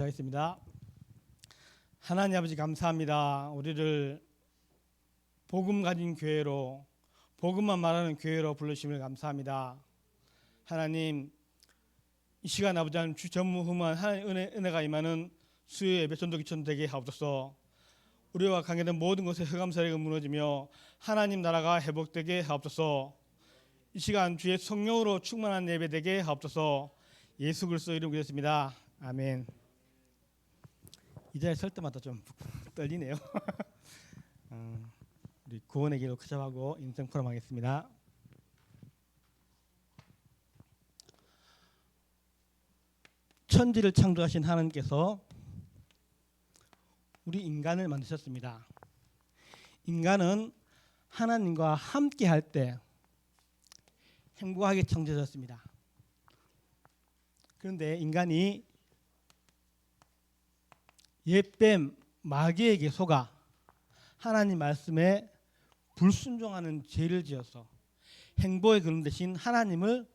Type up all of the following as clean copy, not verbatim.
하겠습니다. 하나님 아버지 감사합니다. 우리를 복음 가진 교회로, 복음만 말하는 교회로 부르심을 감사합니다. 하나님, 이 시간 아버지 하나님 주 전무후무한 하나님 은혜가 임하는 수요 예배 전도 기천 되게 하옵소서. 우리와 관계된 모든 것에 흑암사리가 무너지며 하나님 나라가 회복되게 하옵소서. 이 시간 주의 성령으로 충만한 예배 되게 하옵소서. 예수 그리스도 이름으로 기도했습니다. 아멘. 이 자리에 설 때마다 좀 떨리네요. 우리 구원의 길로 크잡하고 인생 포럼 하겠습니다. 천지를 창조하신 하나님께서 우리 인간을 만드셨습니다. 인간은 하나님과 함께 할 때 행복하게 창조되었습니다. 그런데 인간이 옛뱀 마귀에게 속아 하나님 말씀에 불순종하는 죄를 지어서 행복의 근원 대신 하나님을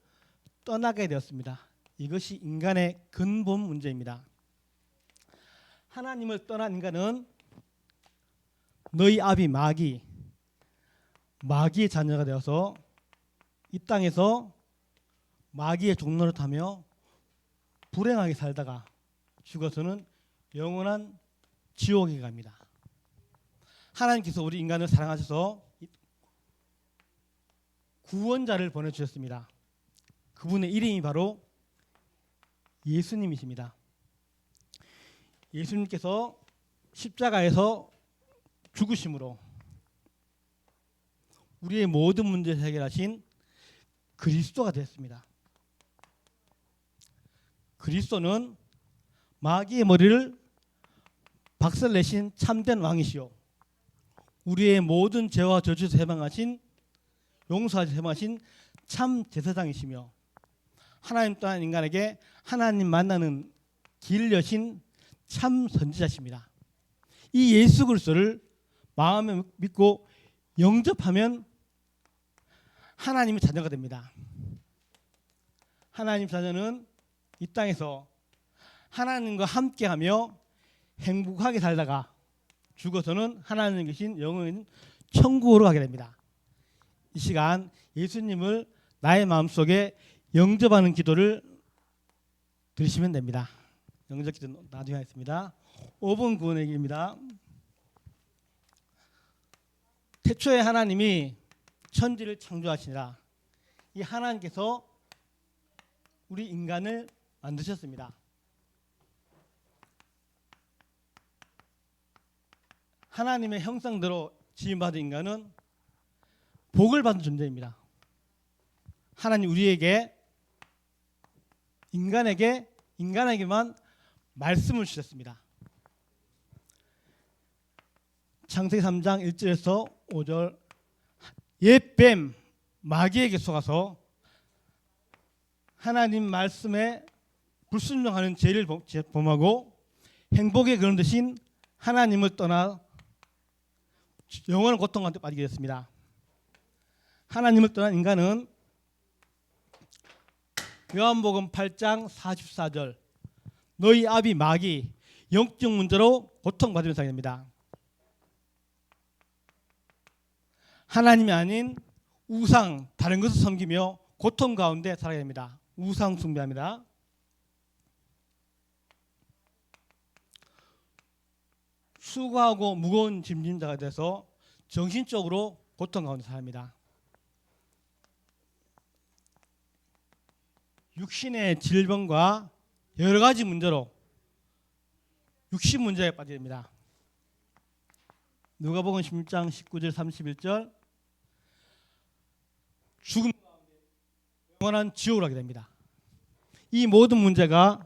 떠나게 되었습니다. 이것이 인간의 근본 문제입니다. 하나님을 떠난 인간은 너희 아비 마귀의 자녀가 되어서 이 땅에서 마귀의 종로를 타며 불행하게 살다가 죽어서는 영원한 지옥에 갑니다. 하나님께서 우리 인간을 사랑하셔서 구원자를 보내주셨습니다. 그분의 이름이 바로 예수님이십니다. 예수님께서 십자가에서 죽으심으로 우리의 모든 문제를 해결하신 그리스도가 되었습니다. 그리스도는 마귀의 머리를 박살내신 참된 왕이시오, 우리의 모든 죄와 저주에서 해방하신, 용서하셔서 해방하신 참 제사장이시며 하나님 또한 인간에게 하나님 만나는 길을 여신 참 선지자십니다. 이 예수 그리스도를 마음에 믿고 영접하면 하나님의 자녀가 됩니다. 하나님 자녀는 이 땅에서 하나님과 함께하며 행복하게 살다가 죽어서는 하나님 계신 영원한 천국으로 가게 됩니다. 이 시간 예수님을 나의 마음속에 영접하는 기도를 드리시면 됩니다. 영접 기도 나중에 하겠습니다. 5분 구원의 길입니다. 태초에 하나님이 천지를 창조하시니라. 이 하나님께서 우리 인간을 만드셨습니다. 하나님의 형상대로 지음받은 인간은 복을 받은 존재입니다. 하나님 우리에게 인간에게만 말씀을 주셨습니다. 창세기 3장 1절에서 5절, 옛뱀 마귀에게 속아서 하나님 말씀에 불순종하는 죄를 범하고 행복의 근원 되신 하나님을 떠나 영원한 고통 가운데 빠지게 됐습니다. 하나님을 떠난 인간은 요한복음 8장 44절, 너희 아비 마귀 영적 문제로 고통받으며 살게 됩니다. 하나님이 아닌 우상, 다른 것을 섬기며 고통 가운데 살아야 됩니다. 우상 숭배합니다. 수고하고 무거운 짐진 자가 돼서 정신적으로 고통 가운데 삽니다. 육신의 질병과 여러 가지 문제로 육신 문제에 빠지게 됩니다. 누가복음 16장 19절 31절, 죽음 가운데 영원한 지옥을 하게 됩니다. 이 모든 문제가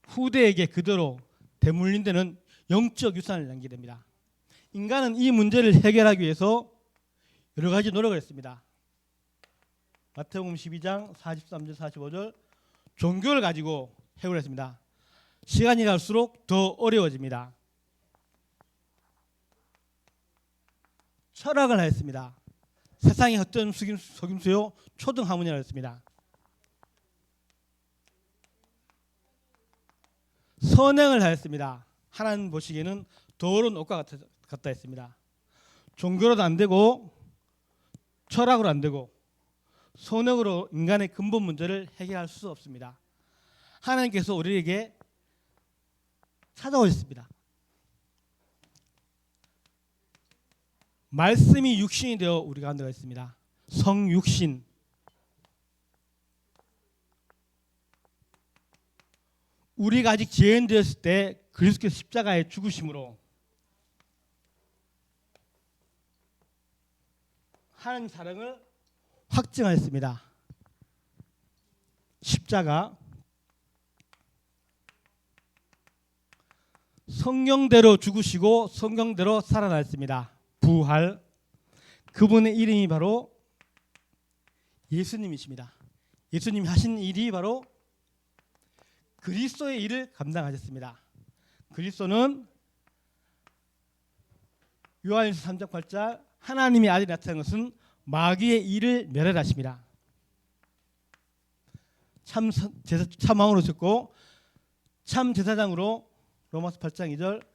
후대에게 그대로 대물림 되는 영적 유산을 남기게 됩니다. 인간은 이 문제를 해결하기 위해서 여러 가지 노력을 했습니다. 마태복음 12장 43절 45절, 종교를 가지고 해결했습니다. 시간이 갈수록 더 어려워집니다. 철학을 하였습니다. 세상의 헛된 속임수요 초등 학문이라고 했습니다. 선행을 하였습니다. 하나님 보시기에는 더러운 옷과 같다 했습니다. 종교로도 안 되고 철학으로 안 되고 선행으로 인간의 근본 문제를 해결할 수 없습니다. 하나님께서 우리에게 찾아오셨습니다. 말씀이 육신이 되어 우리 가운데 있습니다. 성육신. 우리가 아직 죄인되었을 때 그리스도께서 십자가에 죽으심으로 하나님 사랑을 확증하였습니다. 십자가. 성경대로 죽으시고 성경대로 살아났습니다. 부활. 그분의 이름이 바로 예수님이십니다. 예수님이 하신 일이 바로 그리스도의 일을 감당하셨습니다. 그리스도는 요한일서 3장 8절 하나님의 아들이 나타난 것은 마귀의 일을 멸하십니다. 참 왕으로 섰고 참 제사장으로 로마서 8장 2절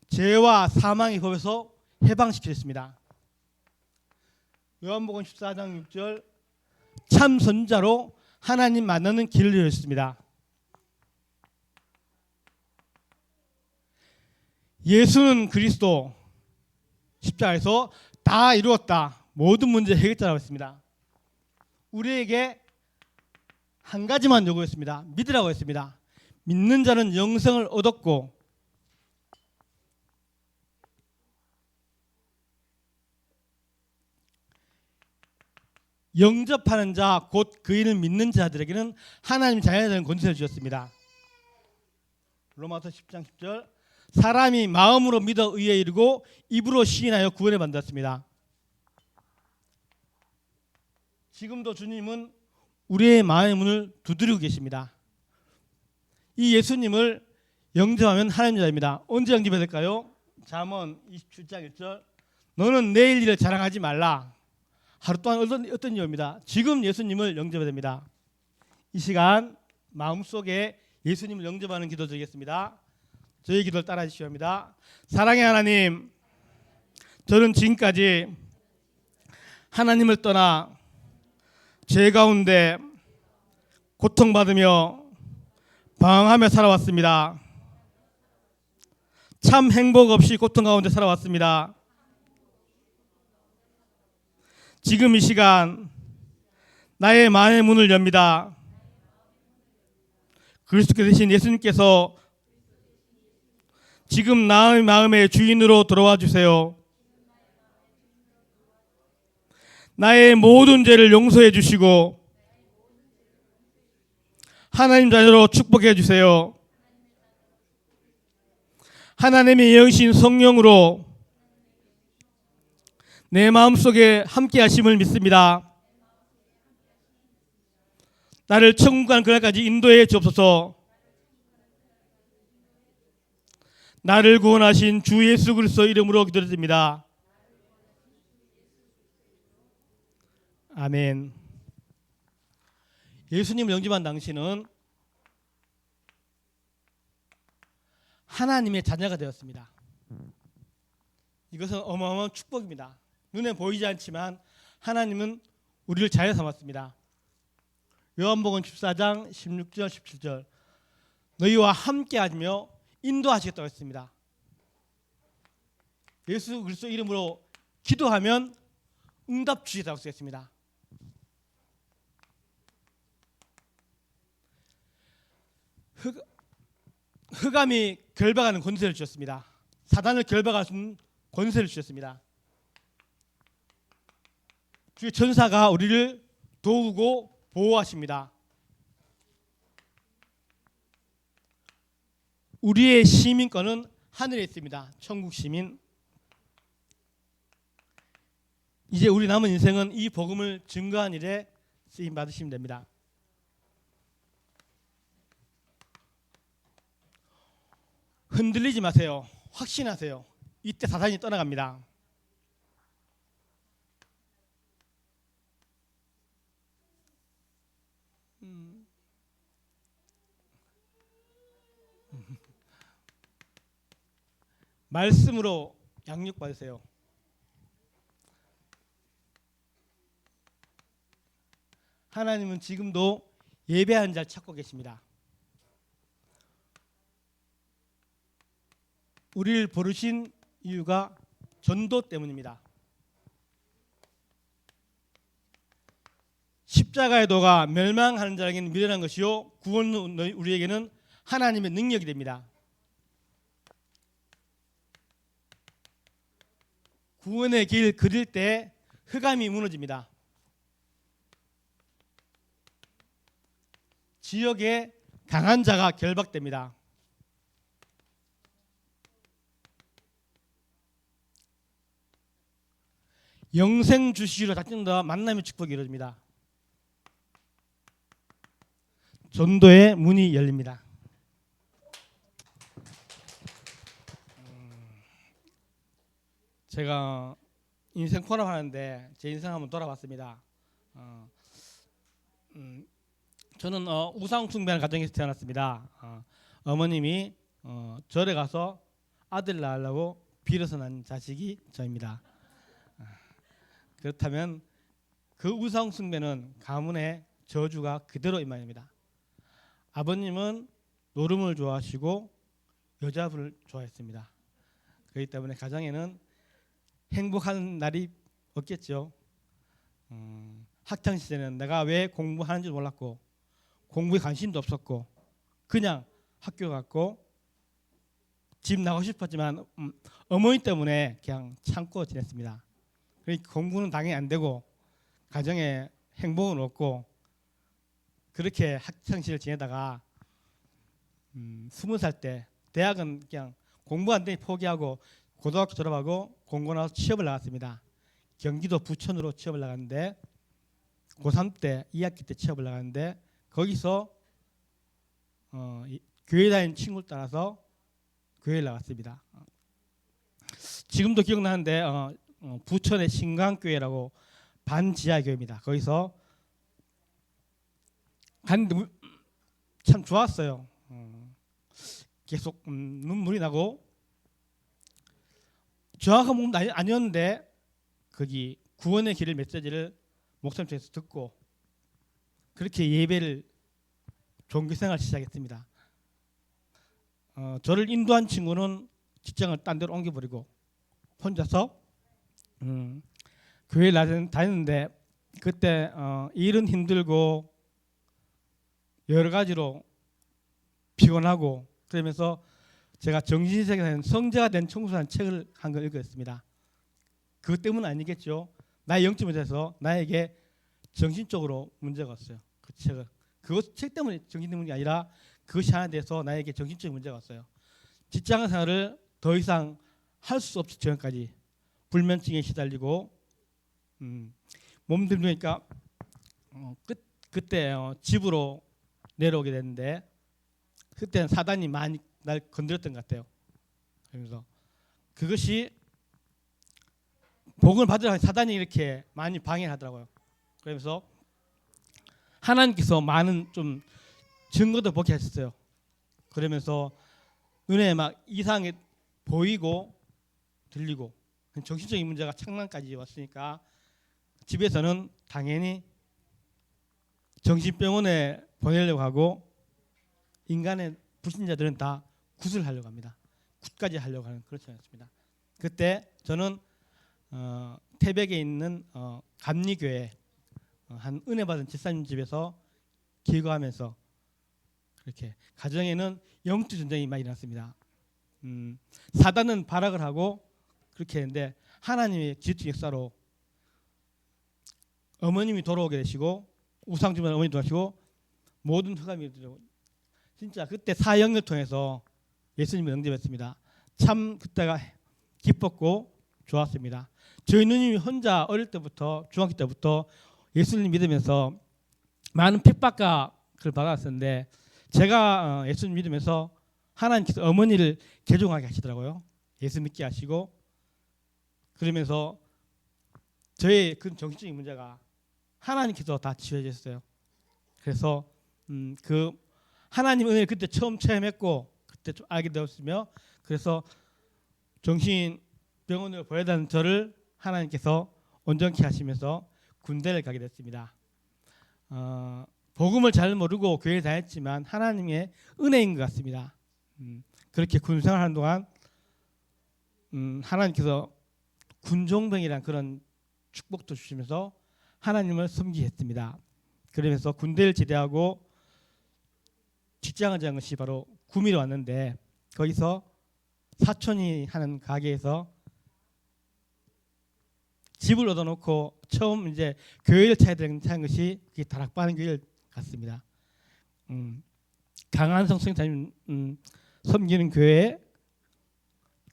죄와 사망의 법에서 해방시키셨습니다. 요한복음 14장 6절 참 선자로 하나님 만나는 길을 열었습니다. 예수는 그리스도 십자가에서 다 이루었다. 모든 문제 해결자라고 했습니다. 우리에게 한 가지만 요구했습니다. 믿으라고 했습니다. 믿는 자는 영생을 얻었고 영접하는 자 곧 그이를 믿는 자들에게는 하나님 자녀가 되는 권세를 주셨습니다. 로마서 10장 10절 사람이 마음으로 믿어 의에 이르고 입으로 시인하여 구원을 받았습니다. 지금도 주님은 우리의 마음의 문을 두드리고 계십니다. 이 예수님을 영접하면 하나님 자입니다. 언제 영접해야 될까요? 잠언 27장 1절 너는 내일 일을 자랑하지 말라. 하루 동안 어떤 이유입니다. 지금 예수님을 영접해야 됩니다. 이 시간 마음속에 예수님을 영접하는 기도 드리겠습니다. 저희 기도를 따라 주시기 바랍니다. 사랑의 하나님, 저는 지금까지 하나님을 떠나 죄 가운데 고통받으며 방황하며 살아왔습니다. 참 행복 없이 고통 가운데 살아왔습니다. 지금 이 시간 나의 마음의 문을 엽니다. 그리스도께 되신 예수님께서 지금 나의 마음의 주인으로 들어와 주세요. 나의 모든 죄를 용서해 주시고 하나님 자녀로 축복해 주세요. 하나님의 영이신 성령으로 내 마음속에 함께 하심을 믿습니다. 나를 천국 가는 그날까지 인도해 주옵소서. 나를 구원하신 주 예수 그리스도 이름으로 기도드립니다. 아멘. 예수님을 영접한 당신은 하나님의 자녀가 되었습니다. 이것은 어마어마한 축복입니다. 눈에 보이지 않지만 하나님은 우리를 자녀 삼았습니다. 요한복음 14장 16절 17절 너희와 함께 하며 인도하시겠다고 했습니다. 예수 그리스도 이름으로 기도하면 응답 주시겠다고 쓰였습니다. 흑암이 결박하는 권세를 주셨습니다. 사단을 결박하는 권세를 주셨습니다. 주의 천사가 우리를 도우고 보호하십니다. 우리의 시민권은 하늘에 있습니다. 천국 시민. 이제 우리 남은 인생은 이 복음을 증거한 일에 쓰임 받으시면 됩니다. 흔들리지 마세요. 확신하세요. 이때 사단이 떠나갑니다. 말씀으로 양육받으세요. 하나님은 지금도 예배하는 자를 찾고 계십니다. 우리를 부르신 이유가 전도 때문입니다. 십자가의 도가 멸망하는 자에게는 미련한 것이요 구원은 우리에게는 하나님의 능력이 됩니다. 구원의 길 그릴 때 흑암이 무너집니다. 지역에 강한 자가 결박됩니다. 영생 주시기로 작정다 만남의 축복이 이루어집니다. 전도의 문이 열립니다. 제가 인생 코너하는데 제 인생 한번 돌아봤습니다. 저는 우상 숭배하는 가정에서 태어났습니다. 어머님이 절에 가서 아들 낳으려고 빌어서 난 자식이 저입니다. 그렇다면 그 우상 숭배는 가문의 저주가 그대로 임하입니다. 아버님은 노름을 좋아하시고 여자분을 좋아했습니다. 그렇기 때문에 가정에는 행복한 날이 없겠죠. 학창 시절에는 내가 왜 공부하는지 몰랐고 공부에 관심도 없었고 그냥 학교 갔고 집 나가고 싶었지만 어머니 때문에 그냥 참고 지냈습니다. 그러니까 공부는 당연히 안 되고 가정에 행복은 없고 그렇게 학창 시절 지내다가 20살 때 대학은 그냥 공부 안 되니 포기하고 고등학교 졸업하고 공고 나서 취업을 나갔습니다. 경기도 부천으로 취업을 나갔는데 고3 때 2학기 때 취업을 나갔는데 거기서 교회 다니는 친구를 따라서 교회를 나갔습니다. 지금도 기억나는데 부천의 신강교회라고 반지하 교회입니다. 거기서 갔는데 참 좋았어요. 계속 눈물이 나고 정확한 몸도 아니었는데 거기 구원의 길을 메시지를 목사님 통해서 듣고 그렇게 예배를 종교생활 시작했습니다. 저를 인도한 친구는 직장을 딴 데로 옮겨버리고 혼자서 교회를 다녔는데 그때 일은 힘들고 여러 가지로 피곤하고 그러면서 제가 정신세계에서 성자가 된 청소라는 책을 한 걸 읽었습니다. 그것 때문은 아니겠죠. 나의 영적 문제에서 나에게 정신적으로 문제가 왔어요. 그 책을. 그것 책 때문에 정신적 문제가 아니라 그것이 하나 돼서 나에게 정신적 문제가 왔어요. 직장 생활을 더 이상 할 수 없을 지경까지 불면증에 시달리고 몸 들으니까 그때 집으로 내려오게 됐는데 그때는 사단이 많이 날 건드렸던 것 같아요. 그래서 그것이 복을 받으려고 사단이 이렇게 많이 방해하더라고요. 그래서 하나님께서 많은 좀 증거도 보게 하셨어요. 그러면서 눈에 막 이상하게 보이고 들리고 정신적인 문제가 창난까지 왔으니까 집에서는 당연히 정신병원에 보내려고 하고 인간의 불신자들은 다 굿을 하려고 합니다. 굿까지 하려고 하는 그렇지 않습니다. 그때 저는 태백에 있는 감리교회 한 은혜 받은 집사님 집에서 기거하면서 그렇게 가정에는 영적 전쟁이 많이 일어났습니다. 사단은 발악을 하고 그렇게 했는데 하나님의 기술적 역사로 어머님이 돌아오게 되시고 우상주만 어머니 돌아오시고 모든 흑암이 들어오고 진짜 그때 사역을 통해서 예수님을 영접했습니다. 참 그때가 기뻤고 좋았습니다. 저희 누님이 혼자 어릴 때부터 중학교 때부터 예수님 믿으면서 많은 핍박을 받았었는데 제가 예수님 믿으면서 하나님께서 어머니를 개종하게 하시더라고요. 예수 믿게 하시고 그러면서 저의 그 정신적인 문제가 하나님께서 다 치유해 주셨어요. 그래서 그 하나님 은혜를 그때 처음 체험했고 그때 좀 알게 되었으며 그래서 정신병원을 보내다는 저를 하나님께서 온전케 하시면서 군대를 가게 됐습니다. 복음을 잘 모르고 교회에 다녔지만 하나님의 은혜인 것 같습니다. 그렇게 군생활하는 동안 하나님께서 군종병이란 그런 축복도 주시면서 하나님을 섬기했습니다. 그러면서 군대를 제대하고 직장을 잡은 것이 바로 구미로 왔는데 거기서 사촌이 하는 가게에서 집을 얻어놓고 처음 이제 교회를 찾은 것이 다락방 교회를 갔습니다. 강한성 선생님 섬기는 교회에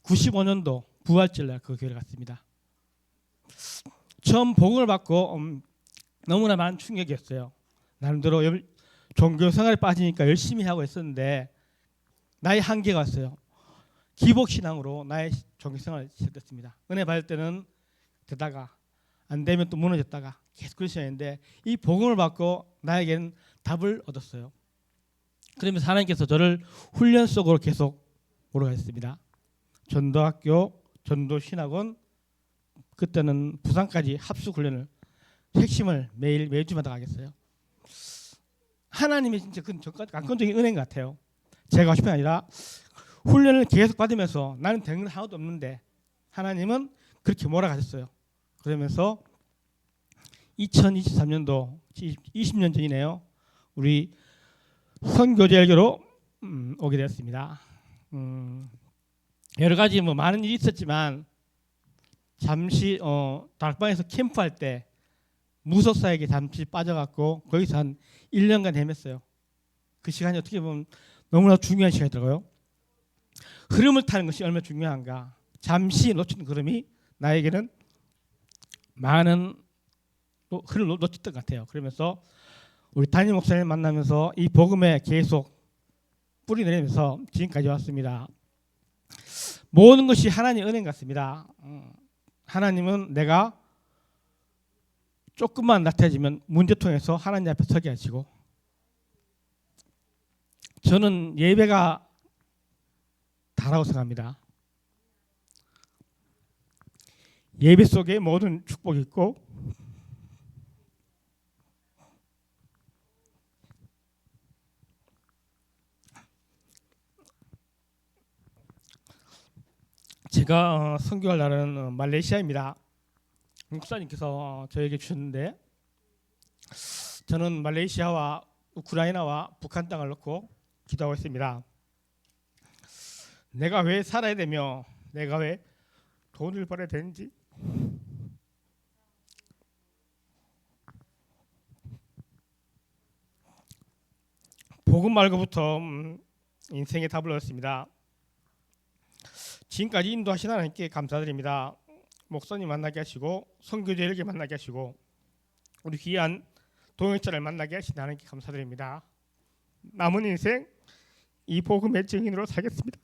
95년도 부활절날 그 교회를 갔습니다. 처음 복음을 받고 너무나 많은 충격이었어요. 나름대로 종교 생활에 빠지니까 열심히 하고 있었는데 나의 한계가 왔어요. 기복신앙으로 나의 종교 생활을 시작했습니다. 은혜 받을 때는 되다가 안 되면 또 무너졌다가 계속 그러셨는데 이 복음을 받고 나에게는 답을 얻었어요. 그러면서 하나님께서 저를 훈련 속으로 계속 몰아갔습니다. 전도학교, 전도신학원, 그때는 부산까지 합숙훈련을 핵심을 매주마다 가겠어요. 하나님이 진짜 그 강권적인 은혜인 것 같아요. 제가 싶은 게 아니라 훈련을 계속 받으면서 나는 된 건 하나도 없는데 하나님은 그렇게 몰아가셨어요. 그러면서 2023년도 20년 전이네요. 우리 선교제일교로 오게 되었습니다. 여러 가지 많은 일이 있었지만 잠시 다락방에서 캠프할 때 무속사에게 잠시 빠져갖고 거기서 한 1년간 헤맸어요. 그 시간이 어떻게 보면 너무나 중요한 시간이더라고요. 흐름을 타는 것이 얼마나 중요한가. 잠시 놓친 흐름이 나에게는 많은 흐름을 놓쳤던 것 같아요. 그러면서 우리 담임 목사님 만나면서 이 복음에 계속 뿌리내리면서 지금까지 왔습니다. 모든 것이 하나님의 은혜인 것 같습니다. 하나님은 내가 조금만 나태해지면 문제통에서 하나님 앞에 서게 하시고 저는 예배가 다라고 생각합니다. 예배 속에 모든 축복이 있고 제가 선교할 나라는 말레이시아입니다. 목사님께서 저에게 주셨는데 저는 말레이시아와 우크라이나와 북한 땅을 놓고 기도하고 있습니다. 내가 왜 살아야 되며 내가 왜 돈을 벌어야 되는지 복음 말고부터 인생의 답을 얻었습니다. 지금까지 인도하신 하나님께 감사드립니다. 목사님 만나게 하시고 선교제일교회 만나게 하시고 우리 귀한 동역자를 만나게 하신 하나님께 감사드립니다. 남은 인생 이 복음의 증인으로 살겠습니다.